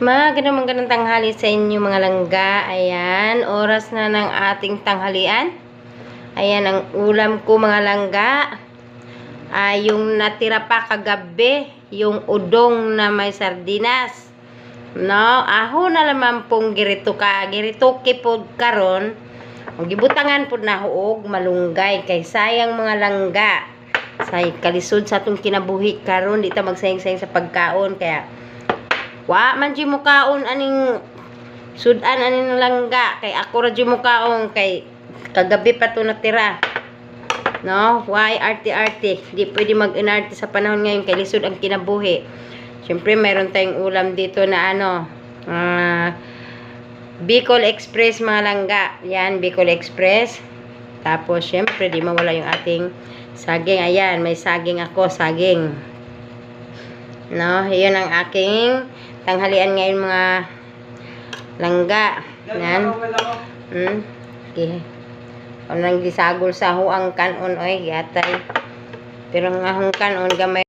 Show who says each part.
Speaker 1: Magandang tanghali sa inyo mga langga. Ayan, oras na ng ating tanghalian. Ayan ang ulam ko mga langga. Yung natira pa kagabi, yung udong na may sardinas. No, aho na lamang pong girito kipod karon. Ang gibutangan pud na huog malunggay kay sayang mga langga. Say kalisod sa atong kinabuhi karon, di ta magsayang-sayang sa pagkaon kaya wa man di mo kaon aning sudan aning langga kay ako ra di mo kaon kay kagabi pa to natira. No, why arte-arte? Di pwede mag-inarte sa panahon ngayon kay lisod ang kinabuhi. Siyempre mayroon tayong ulam dito na Bicol Express mga langga. Yan, Bicol Express. Tapos siyempre di mawala yung ating saging. Ayan, may saging ako, saging. No, yun ang aking tanghalian ngayon mga langga. Yan. Okay. Nang gisagol sa huang kanon oy yatay. Pero nga hung kanon gamay